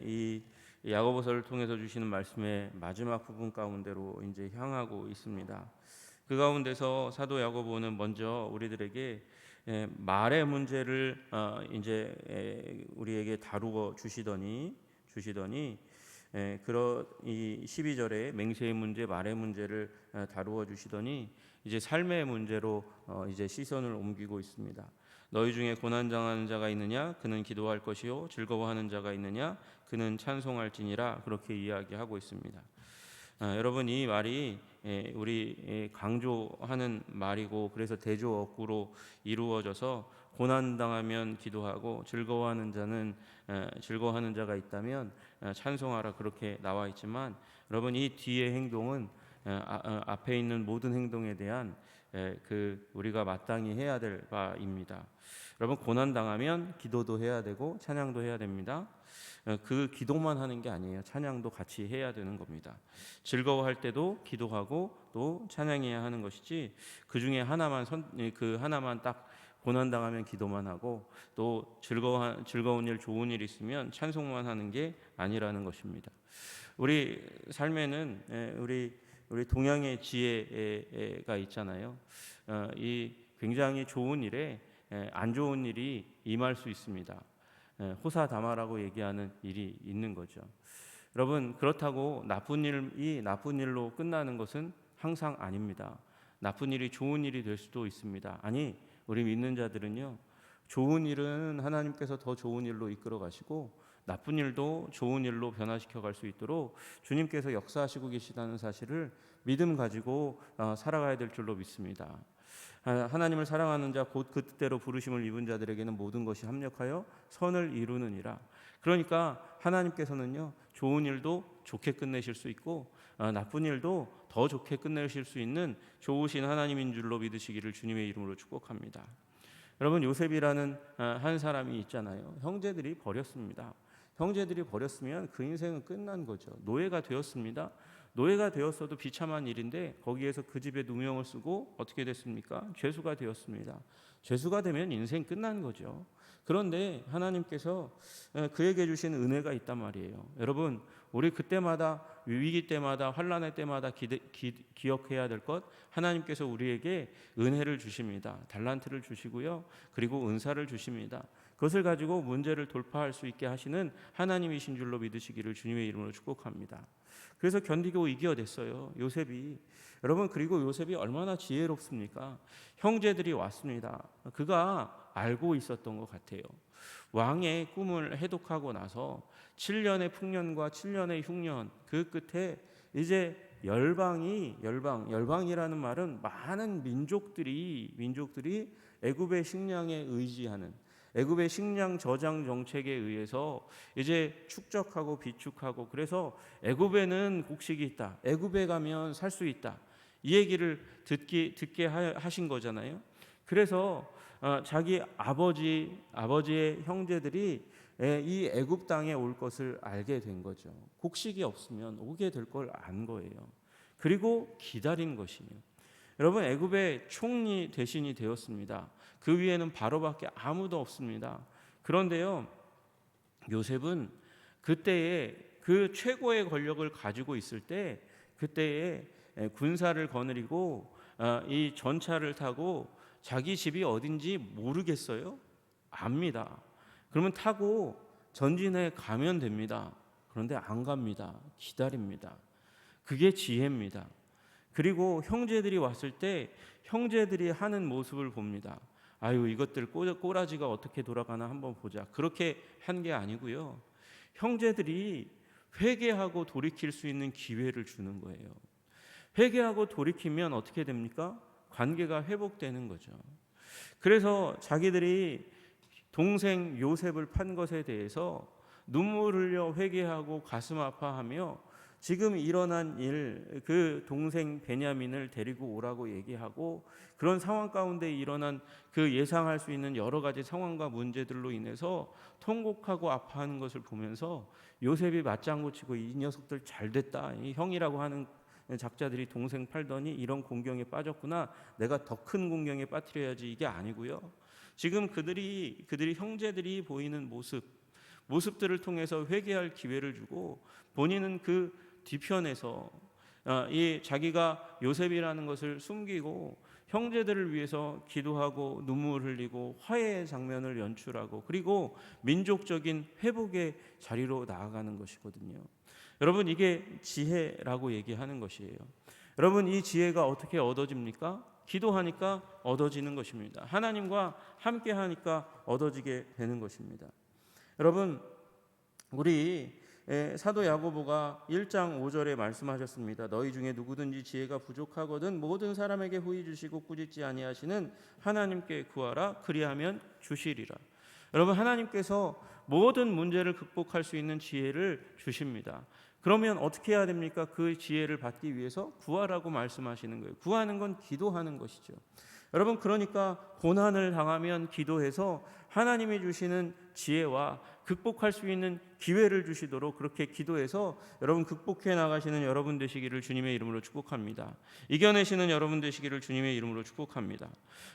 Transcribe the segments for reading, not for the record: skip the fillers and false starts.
이 야고보서를 통해서 주시는 말씀의 마지막 부분 가운데로 이제 향하고 있습니다. 그 가운데서 사도 야고보는 먼저 우리들에게 말의 문제를 이제 우리에게 다루어 주시더니 그런 이 12절에 맹세의 문제, 말의 문제를 다루어 주시더니 이제 삶의 문제로 이제 시선을 옮기고 있습니다. 너희 중에 고난 당하는 자가 있느냐? 그는 기도할 것이요. 즐거워하는 자가 있느냐? 그는 찬송할지니라. 그렇게 이야기하고 있습니다. 여러분, 이 말이 우리 강조하는 말이고, 그래서 대조어구로 이루어져서 고난 당하면 기도하고 즐거워하는 자가 있다면 찬송하라, 그렇게 나와 있지만, 여러분, 이 뒤의 행동은 앞에 있는 모든 행동에 대한 우리가 마땅히 해야 될 바입니다. 여러분, 고난 당하면 기도도 해야 되고 찬양도 해야 됩니다. 그 기도만 하는 게 아니에요. 찬양도 같이 해야 되는 겁니다. 즐거워할 때도 기도하고 또 찬양해야 하는 것이지, 그 중에 하나만 딱 고난 당하면 기도만 하고 또 즐거운 일, 좋은 일 있으면 찬송만 하는 게 아니라는 것입니다. 우리 삶에는 우리 동양의 지혜가 있잖아요. 이 굉장히 좋은 일에 안 좋은 일이 임할 수 있습니다. 호사다마라고 얘기하는 일이 있는 거죠. 여러분, 그렇다고 나쁜 일로 끝나는 것은 항상 아닙니다. 나쁜 일이 좋은 일이 될 수도 있습니다. 아니, 우리 믿는 자들은요, 좋은 일은 하나님께서 더 좋은 일로 이끌어 가시고 나쁜 일도 좋은 일로 변화시켜 갈 수 있도록 주님께서 역사하시고 계시다는 사실을 믿음 가지고 살아가야 될 줄로 믿습니다. 하나님을 사랑하는 자, 곧 그 뜻대로 부르심을 입은 자들에게는 모든 것이 합력하여 선을 이루느니라. 그러니까 하나님께서는요, 좋은 일도 좋게 끝내실 수 있고 나쁜 일도 더 좋게 끝내실 수 있는 좋으신 하나님인 줄로 믿으시기를 주님의 이름으로 축복합니다. 여러분, 요셉이라는 한 사람이 있잖아요. 형제들이 버렸습니다. 형제들이 버렸으면 그 인생은 끝난 거죠. 노예가 되었습니다. 노예가 되었어도 비참한 일인데 거기에서 그 집에 누명을 쓰고 어떻게 됐습니까? 죄수가 되었습니다. 죄수가 되면 인생 끝난 거죠. 그런데 하나님께서 그에게 주신 은혜가 있단 말이에요. 여러분, 우리 그때마다, 위기 때마다, 환난의 때마다 기억해야 될 것, 하나님께서 우리에게 은혜를 주십니다. 달란트를 주시고요, 그리고 은사를 주십니다. 그것을 가지고 문제를 돌파할 수 있게 하시는 하나님이신 줄로 믿으시기를 주님의 이름으로 축복합니다. 그래서 견디고 이겨냈어요, 요셉이. 여러분, 그리고 요셉이 얼마나 지혜롭습니까? 형제들이 왔습니다. 그가 알고 있었던 것 같아요. 왕의 꿈을 해독하고 나서 7년의 풍년과 7년의 흉년, 그 끝에 이제 열방이라는 말은 많은 민족들이 애굽의 식량에 의지하는, 애굽의 식량 저장 정책에 의해서 이제 축적하고 비축하고, 그래서 애굽에는 곡식이 있다, 애굽에 가면 살 수 있다, 이 얘기를 듣게 하신 거잖아요. 그래서 자기 아버지의 형제들이 이 애굽 땅에 올 것을 알게 된 거죠. 곡식이 없으면 오게 될 걸 안 거예요. 그리고 기다린 것이에요. 여러분, 애굽의 총리 대신이 되었습니다. 그 위에는 바로밖에 아무도 없습니다. 그런데요, 요셉은 그때에 그 최고의 권력을 가지고 있을 때, 그때에 군사를 거느리고 이 전차를 타고, 자기 집이 어딘지 모르겠어요? 압니다. 그러면 타고 전진해 가면 됩니다. 그런데 안 갑니다. 기다립니다. 그게 지혜입니다. 그리고 형제들이 왔을 때 형제들이 하는 모습을 봅니다. 아유, 이것들 꼬라지가 어떻게 돌아가나 한번 보자. 그렇게 한 게 아니고요, 형제들이 회개하고 돌이킬 수 있는 기회를 주는 거예요. 회개하고 돌이키면 어떻게 됩니까? 관계가 회복되는 거죠. 그래서 자기들이 동생 요셉을 판 것에 대해서 눈물 흘려 회개하고 가슴 아파하며 지금 일어난 일, 그 동생 베냐민을 데리고 오라고 얘기하고, 그런 상황 가운데 일어난 그 예상할 수 있는 여러 가지 상황과 문제들로 인해서 통곡하고 아파하는 것을 보면서 요셉이 맞장구 치고, 이 녀석들 잘 됐다, 이 형이라고 하는 작자들이 동생 팔더니 이런 공경에 빠졌구나, 내가 더 큰 공경에 빠뜨려야지, 이게 아니고요, 지금 그들이 형제들이 보이는 모습, 모습들을 통해서 회개할 기회를 주고 본인은 그 뒤편에서 이 자기가 요셉이라는 것을 숨기고 형제들을 위해서 기도하고 눈물 흘리고 화해의 장면을 연출하고 그리고 민족적인 회복의 자리로 나아가는 것이거든요. 여러분, 이게 지혜라고 얘기하는 것이에요. 여러분, 이 지혜가 어떻게 얻어집니까? 기도하니까 얻어지는 것입니다. 하나님과 함께 하니까 얻어지게 되는 것입니다. 여러분, 우리 사도 야고보가 1장 5절에 말씀하셨습니다. 너희 중에 누구든지 지혜가 부족하거든 모든 사람에게 후히 주시고 꾸짖지 아니하시는 하나님께 구하라 그리하면 주시리라. 여러분, 하나님께서 모든 문제를 극복할 수 있는 지혜를 주십니다. 그러면 어떻게 해야 됩니까? 그 지혜를 받기 위해서 구하라고 말씀하시는 거예요. 구하는 건 기도하는 것이죠. 여러분, 그러니까 고난을 당하면 기도해서 하나님이 주시는 지혜와 극복할 수 있는 기회를 주시도록 그렇게 기도해서 여러분 극복해 나가시는 여러분 되시기를 주님의 이름으로 축복합니다. 이겨내시는 여러분 되시기를 주님의 이름으로 축복합니다.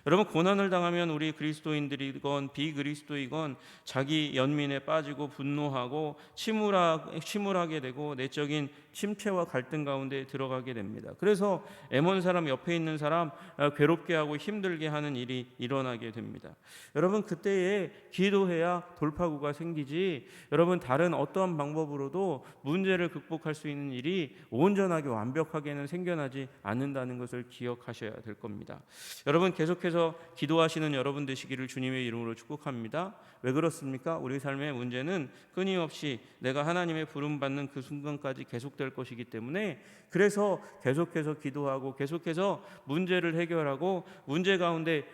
여러분, 고난을 당하면 우리 그리스도인들이건 비그리스도이건 자기 연민에 빠지고 분노하고 침울하게 되고 내적인 침체와 갈등 가운데 들어가게 됩니다. 그래서 애몬 사람 옆에 있는 사람 괴롭게 하고 힘들게 하는 일이 일어나게 됩니다. 여러분, 그때에 기도해야 돌파구가 생기지 여러분 다른 어떠한 방법으로도 문제를 극복할 수 있는 일이 온전하게 완벽하게는 생겨나지 않는다는 것을 기억하셔야 될 겁니다. 여러분, 계속해서 기도하시는 여러분 되시기를 주님의 이름으로 축복합니다. 왜 그렇습니까? 우리 삶의 문제는 끊임없이 내가 하나님의 부름받는 그 순간까지 계속될 것이기 때문에 그래서 계속해서 기도하고 계속해서 문제를 해결하고 문제 가운데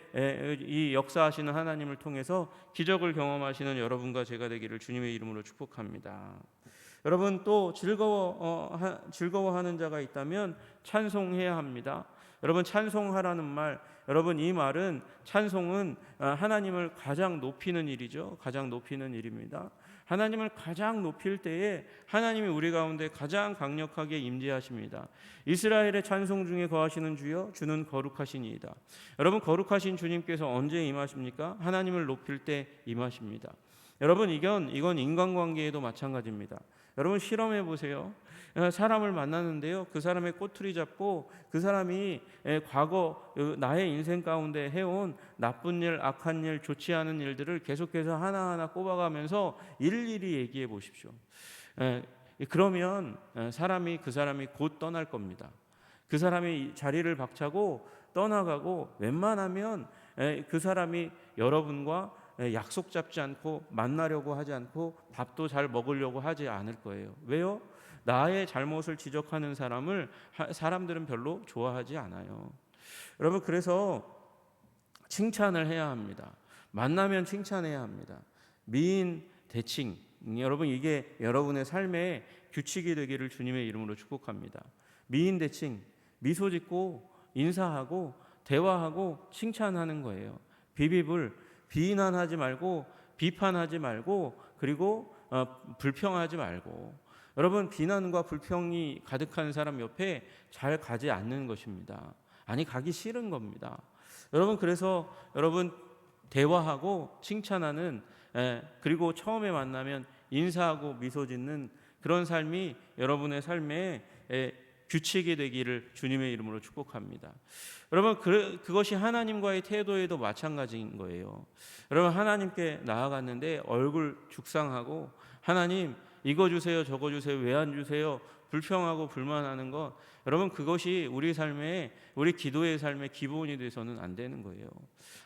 이 역사하시는 하나님을 통해서 기적을 경험하시는 여러분과 제가 되기를 주님의 이름으로 축복합니다. 여러분, 또 즐거워하는 자가 있다면 찬송해야 합니다. 여러분, 찬송하라는 말, 여러분 이 말은 찬송은 하나님을 가장 높이는 일이죠. 가장 높이는 일입니다. 하나님을 가장 높일 때에 하나님이 우리 가운데 가장 강력하게 임재하십니다. 이스라엘의 찬송 중에 거하시는 주여 주는 거룩하시니이다. 여러분, 거룩하신 주님께서 언제 임하십니까? 하나님을 높일 때 임하십니다. 여러분, 이건 인간관계에도 마찬가지입니다. 여러분, 실험해 보세요. 사람을 만나는데요, 그 사람의 꼬투리 잡고 그 사람이 과거 나의 인생 가운데 해온 나쁜 일, 악한 일, 좋지 않은 일들을 계속해서 하나하나 꼽아가면서 일일이 얘기해 보십시오. 그러면 그 사람이 곧 떠날 겁니다. 그 사람이 자리를 박차고 떠나가고 웬만하면 그 사람이 여러분과 약속 잡지 않고 만나려고 하지 않고 밥도 잘 먹으려고 하지 않을 거예요. 왜요? 나의 잘못을 지적하는 사람들은 별로 좋아하지 않아요. 여러분, 그래서 칭찬을 해야 합니다. 만나면 칭찬해야 합니다. 미인 대칭, 여러분 이게 여러분의 삶의 규칙이 되기를 주님의 이름으로 축복합니다. 미인 대칭, 미소 짓고 인사하고 대화하고 칭찬하는 거예요. 비비불, 비난하지 말고 비판하지 말고 그리고 불평하지 말고. 여러분, 비난과 불평이 가득한 사람 옆에 잘 가지 않는 것입니다. 아니, 가기 싫은 겁니다. 여러분, 그래서 여러분 대화하고 칭찬하는 그리고 처음에 만나면 인사하고 미소 짓는 그런 삶이 여러분의 삶에 규칙이 되기를 주님의 이름으로 축복합니다. 여러분, 그것이 하나님과의 태도에도 마찬가지인 거예요. 여러분, 하나님께 나아갔는데 얼굴 죽상하고 하나님 이거 주세요 저거 주세요 왜 안 주세요 불평하고 불만하는 것, 여러분 그것이 우리 삶의 우리 기도의 삶의 기본이 돼서는 안 되는 거예요.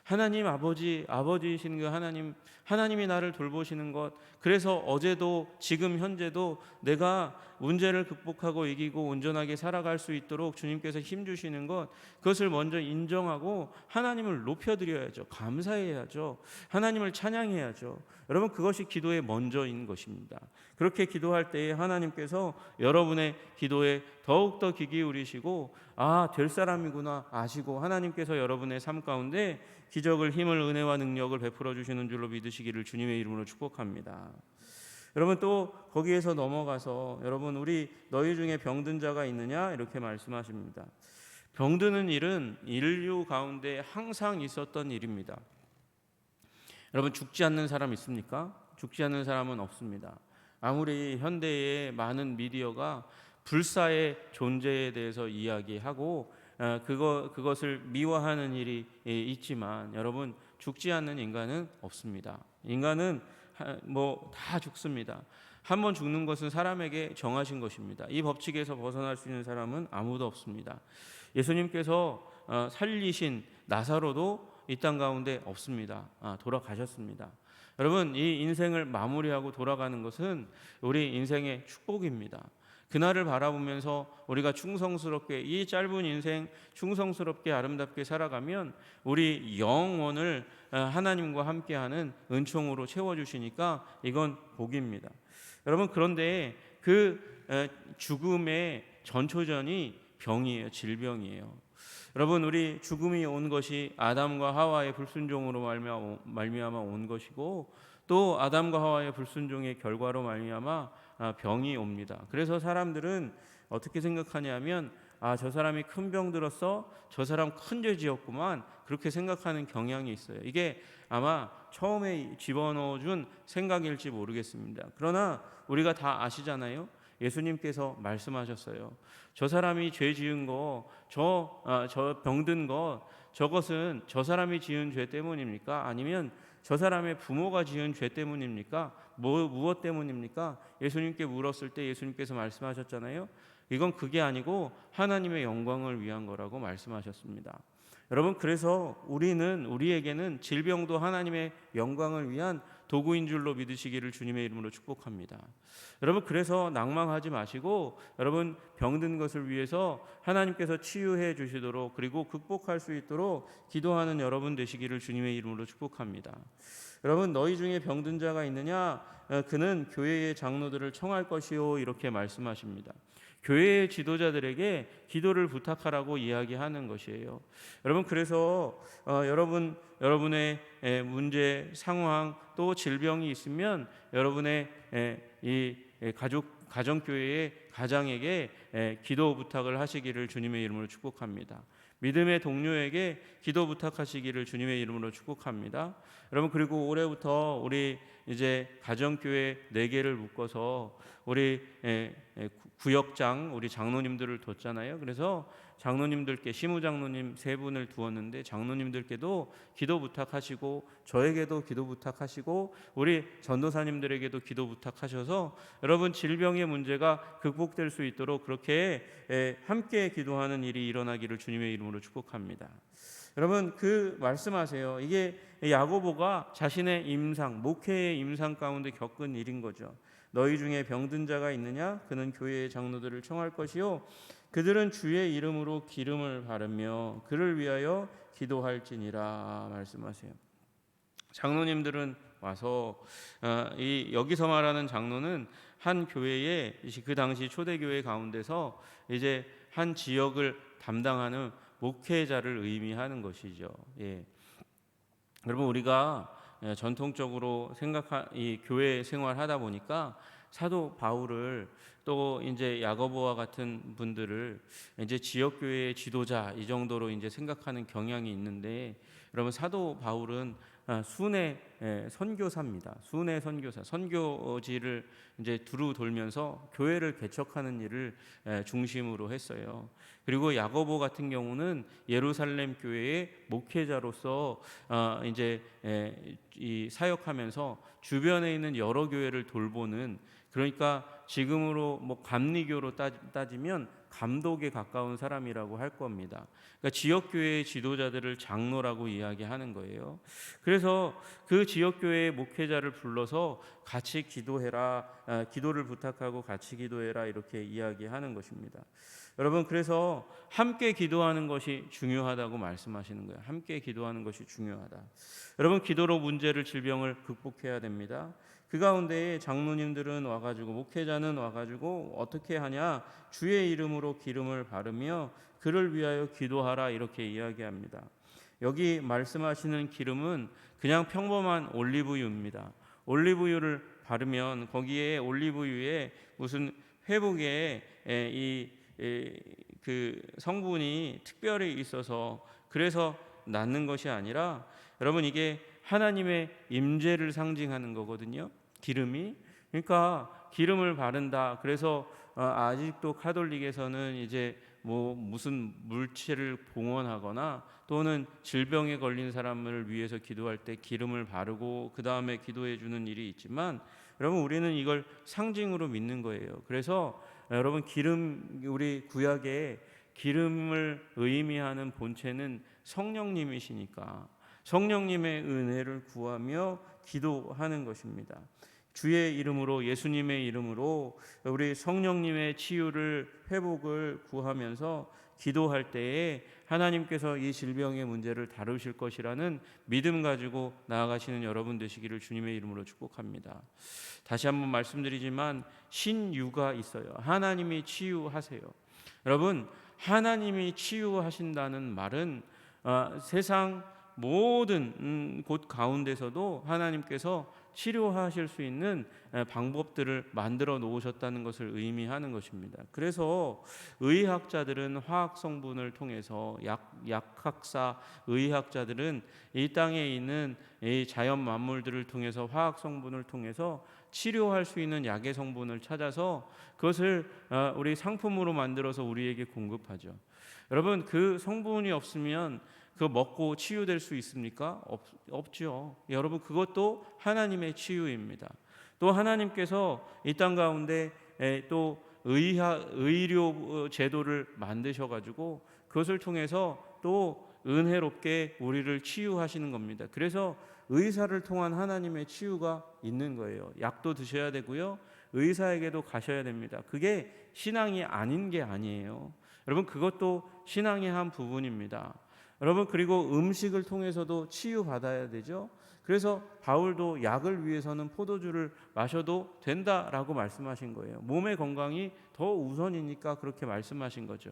하나님 아버지이신 그 하나님이 나를 돌보시는 것, 그래서 어제도 지금 현재도 내가 문제를 극복하고 이기고 온전하게 살아갈 수 있도록 주님께서 힘 주시는 것, 그것을 먼저 인정하고 하나님을 높여드려야죠. 감사해야죠. 하나님을 찬양해야죠. 여러분, 그것이 기도의 먼저인 것입니다. 그렇게 기도할 때에 하나님께서 여러분의 기도에 더욱더 귀 기울이시고 될 사람이구나 아시고 하나님께서 여러분의 삶 가운데 기적을, 힘을, 은혜와 능력을 베풀어 주시는 줄로 믿으시기를 주님의 이름으로 축복합니다. 여러분, 또 거기에서 넘어가서 여러분 우리 너희 중에 병든 자가 있느냐 이렇게 말씀하십니다. 병드는 일은 인류 가운데 항상 있었던 일입니다. 여러분, 죽지 않는 사람 있습니까? 죽지 않는 사람은 없습니다. 아무리 현대의 많은 미디어가 불사의 존재에 대해서 이야기하고 그것을 미화하는 일이 있지만 여러분, 죽지 않는 인간은 없습니다. 인간은 뭐 다 죽습니다. 한 번 죽는 것은 사람에게 정하신 것입니다. 이 법칙에서 벗어날 수 있는 사람은 아무도 없습니다. 예수님께서 살리신 나사로도 이 땅 가운데 없습니다. 돌아가셨습니다. 여러분, 이 인생을 마무리하고 돌아가는 것은 우리 인생의 축복입니다. 그날을 바라보면서 우리가 충성스럽게, 이 짧은 인생 충성스럽게 아름답게 살아가면 우리 영혼을 하나님과 함께하는 은총으로 채워주시니까 이건 복입니다. 여러분, 그런데 그 죽음의 전초전이 병이에요. 질병이에요. 여러분, 우리 죽음이 온 것이 아담과 하와의 불순종으로 말미암아 온 것이고, 또 아담과 하와의 불순종의 결과로 말미암아 병이 옵니다. 그래서 사람들은 어떻게 생각하냐면, 저 사람이 큰 병 들었어, 저 사람 큰 죄 지었구만, 그렇게 생각하는 경향이 있어요. 이게 아마 처음에 집어넣어준 생각일지 모르겠습니다. 그러나 우리가 다 아시잖아요. 예수님께서 말씀하셨어요. 저 사람이 죄 지은 거, 저 병든 거, 저것은 저 사람이 지은 죄 때문입니까? 아니면 저 사람의 부모가 지은 죄 때문입니까? 무엇 때문입니까? 예수님께 물었을 때 예수님께서 말씀하셨잖아요. 이건 그게 아니고 하나님의 영광을 위한 거라고 말씀하셨습니다. 여러분, 그래서 우리에게는 질병도 하나님의 영광을 위한 도구인 줄로 믿으시기를 주님의 이름으로 축복합니다. 여러분, 그래서 낭망하지 마시고 여러분, 병든 것을 위해서 하나님께서 치유해 주시도록, 그리고 극복할 수 있도록 기도하는 여러분 되시기를 주님의 이름으로 축복합니다. 여러분, 너희 중에 병든 자가 있느냐? 그는 교회의 장로들을 청할 것이요, 이렇게 말씀하십니다. 교회의 지도자들에게 기도를 부탁하라고 이야기하는 것이에요. 여러분, 그래서 여러분의 문제, 상황, 또 질병이 있으면 여러분의 이 가정교회의 가장에게 기도 부탁을 하시기를 주님의 이름으로 축복합니다. 믿음의 동료에게 기도 부탁하시기를 주님의 이름으로 축복합니다. 여러분, 그리고 올해부터 우리 이제 가정교회 4개를 묶어서 우리 구역장, 우리 장로님들을 뒀잖아요. 그래서 장로님들께, 시무장로님 3분을 두었는데 장로님들께도 기도 부탁하시고, 저에게도 기도 부탁하시고, 우리 전도사님들에게도 기도 부탁하셔서 여러분, 질병의 문제가 극복될 수 있도록 그렇게 함께 기도하는 일이 일어나기를 주님의 이름으로 축복합니다. 여러분, 말씀하세요. 이게 야고보가 자신의 임상, 목회의 임상 가운데 겪은 일인 거죠. 너희 중에 병든 자가 있느냐? 그는 교회의 장로들을 청할 것이요, 그들은 주의 이름으로 기름을 바르며 그를 위하여 기도할지니라 말씀하세요. 장로님들은 와서 여기서 말하는 장로는 한 교회의, 그 당시 초대교회 가운데서 이제 한 지역을 담당하는 목회자를 의미하는 것이죠. 예. 여러분, 우리가 전통적으로 이 교회 생활하다 보니까 사도 바울을, 또 이제 야고보와 같은 분들을 이제 지역 교회의 지도자, 이 정도로 이제 생각하는 경향이 있는데, 여러분, 사도 바울은 순회 선교사입니다. 순회 선교사, 선교지를 이제 두루 돌면서 교회를 개척하는 일을 중심으로 했어요. 그리고 야고보 같은 경우는 예루살렘 교회의 목회자로서 이제 이 사역하면서 주변에 있는 여러 교회를 돌보는, 그러니까 지금으로 뭐 감리교로 따지면 감독에 가까운 사람이라고 할 겁니다. 그러니까 지역교회의 지도자들을 장로라고 이야기하는 거예요. 그래서 그 지역교회의 목회자를 불러서 같이 기도해라, 기도를 부탁하고 같이 기도해라, 이렇게 이야기하는 것입니다. 여러분, 그래서 함께 기도하는 것이 중요하다고 말씀하시는 거예요. 함께 기도하는 것이 중요하다. 여러분, 기도로 문제를, 질병을 극복해야 됩니다. 그 가운데 장로님들은 와가지고, 목회자는 와가지고 어떻게 하냐? 주의 이름으로 기름을 바르며 그를 위하여 기도하라, 이렇게 이야기합니다. 여기 말씀하시는 기름은 그냥 평범한 올리브유입니다. 올리브유를 바르면 거기에 올리브유에 무슨 회복의 그 성분이 특별히 있어서 그래서 낫는 것이 아니라, 여러분, 이게 하나님의 임재를 상징하는 거거든요. 기름이, 그러니까 기름을 바른다. 그래서 아직도 카톨릭에서는 이제 뭐 무슨 물체를 봉헌하거나 또는 질병에 걸린 사람을 위해서 기도할 때 기름을 바르고 그 다음에 기도해 주는 일이 있지만, 여러분 우리는 이걸 상징으로 믿는 거예요. 그래서 여러분 기름, 우리 구약에 기름을 의미하는 본체는 성령님이시니까 성령님의 은혜를 구하며 기도하는 것입니다. 주의 이름으로, 예수님의 이름으로 우리 성령님의 치유를, 회복을 구하면서 기도할 때에 하나님께서 이 질병의 문제를 다루실 것이라는 믿음 가지고 나아가시는 여러분 되시기를 주님의 이름으로 축복합니다. 다시 한번 말씀드리지만 신유가 있어요. 하나님이 치유하세요. 여러분, 하나님이 치유하신다는 말은 세상 모든 곳 가운데서도 하나님께서 치료하실 수 있는 방법들을 만들어 놓으셨다는 것을 의미하는 것입니다. 그래서 의학자들은 화학 성분을 통해서, 약학사 의학자들은 이 땅에 있는 이 자연 만물들을 통해서, 화학 성분을 통해서 치료할 수 있는 약의 성분을 찾아서 그것을 우리 상품으로 만들어서 우리에게 공급하죠. 여러분, 그 성분이 없으면 그거 먹고 치유될 수 있습니까? 없죠. 여러분, 그것도 하나님의 치유입니다. 또 하나님께서 이 땅 가운데 또 의료 제도를 만드셔가지고 그것을 통해서 또 은혜롭게 우리를 치유하시는 겁니다. 그래서 의사를 통한 하나님의 치유가 있는 거예요. 약도 드셔야 되고요, 의사에게도 가셔야 됩니다. 그게 신앙이 아닌 게 아니에요. 여러분, 그것도 신앙의 한 부분입니다. 여러분, 그리고 음식을 통해서도 치유받아야 되죠. 그래서 바울도 약을 위해서는 포도주를 마셔도 된다라고 말씀하신 거예요. 몸의 건강이 더 우선이니까 그렇게 말씀하신 거죠.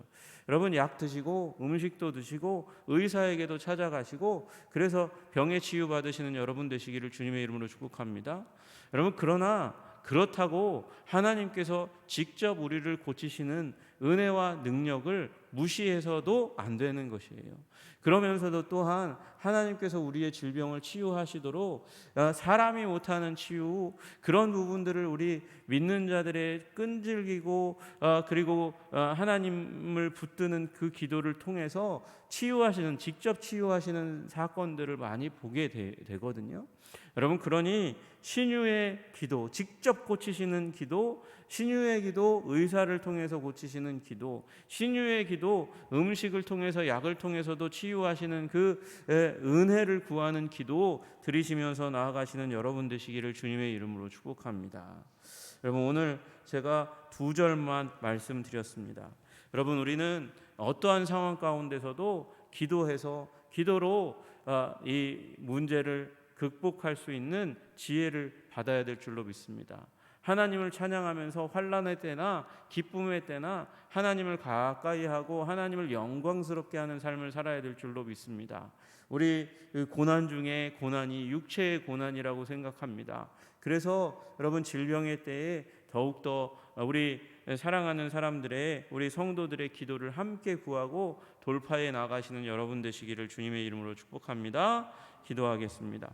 여러분, 약 드시고 음식도 드시고 의사에게도 찾아가시고, 그래서 병에 치유받으시는 여러분 되시기를 주님의 이름으로 축복합니다. 여러분, 그러나 그렇다고 하나님께서 직접 우리를 고치시는 은혜와 능력을 무시해서도 안 되는 것이에요. 그러면서도 또한 하나님께서 우리의 질병을 치유하시도록 사람이 못하는 치유, 그런 부분들을 우리 믿는 자들의 끈질기고 그리고 하나님을 붙드는 그 기도를 통해서 치유하시는, 직접 치유하시는 사건들을 많이 보게 되거든요. 여러분, 그러니 신유의 기도, 직접 고치시는 기도, 신유의 기도, 의사를 통해서 고치시는 기도, 신유의 기도, 음식을 통해서, 약을 통해서도 치유하시는 그 은혜를 구하는 기도 드리시면서 나아가시는 여러분 되시기를 주님의 이름으로 축복합니다. 여러분, 오늘 제가 2절만 말씀드렸습니다. 여러분, 우리는 어떠한 상황 가운데서도 기도해서, 기도로 이 문제를 극복할 수 있는 지혜를 받아야 될 줄로 믿습니다. 하나님을 찬양하면서 환난의 때나 기쁨의 때나 하나님을 가까이 하고 하나님을 영광스럽게 하는 삶을 살아야 될 줄로 믿습니다. 우리 고난 중에 고난이 육체의 고난이라고 생각합니다. 그래서 여러분, 질병의 때에 더욱더 우리 사랑하는 사람들의, 우리 성도들의 기도를 함께 구하고 돌파해 나가시는 여러분 되시기를 주님의 이름으로 축복합니다. 기도하겠습니다.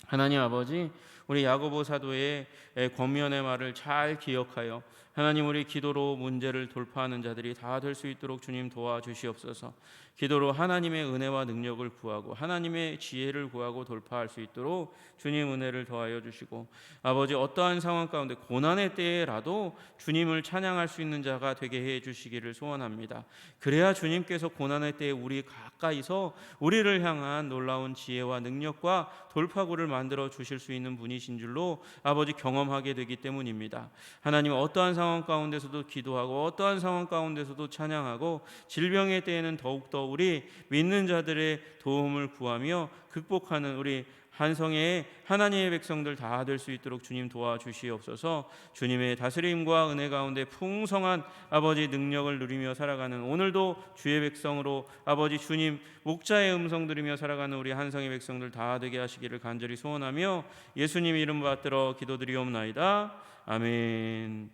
하나님 아버지, 우리 야고보 사도의 권면의 말을 잘 기억하여 하나님, 우리 기도로 문제를 돌파하는 자들이 다 될 수 있도록 주님 도와주시옵소서. 기도로 하나님의 은혜와 능력을 구하고 하나님의 지혜를 구하고 돌파할 수 있도록 주님 은혜를 더하여 주시고, 아버지, 어떠한 상황 가운데 고난의 때라도 주님을 찬양할 수 있는 자가 되게 해 주시기를 소원합니다. 그래야 주님께서 고난의 때에 우리 가까이서 우리를 향한 놀라운 지혜와 능력과 돌파구를 만들어 주실 수 있는 분이신 줄로 아버지 경험하게 되기 때문입니다. 하나님, 어떠한 상황 가운데서도 기도하고 어떠한 상황 가운데서도 찬양하고 질병의 때에는 더욱더 우리 믿는 자들의 도움을 구하며 극복하는 우리 한성의 하나님의 백성들 다 될 수 있도록 주님 도와주시옵소서. 주님의 다스림과 은혜 가운데 풍성한 아버지 능력을 누리며 살아가는 오늘도 주의 백성으로 아버지 주님 목자의 음성 들으며 살아가는 우리 한성의 백성들 다 되게 하시기를 간절히 소원하며 예수님 이름 받들어 기도드리옵나이다. 아멘.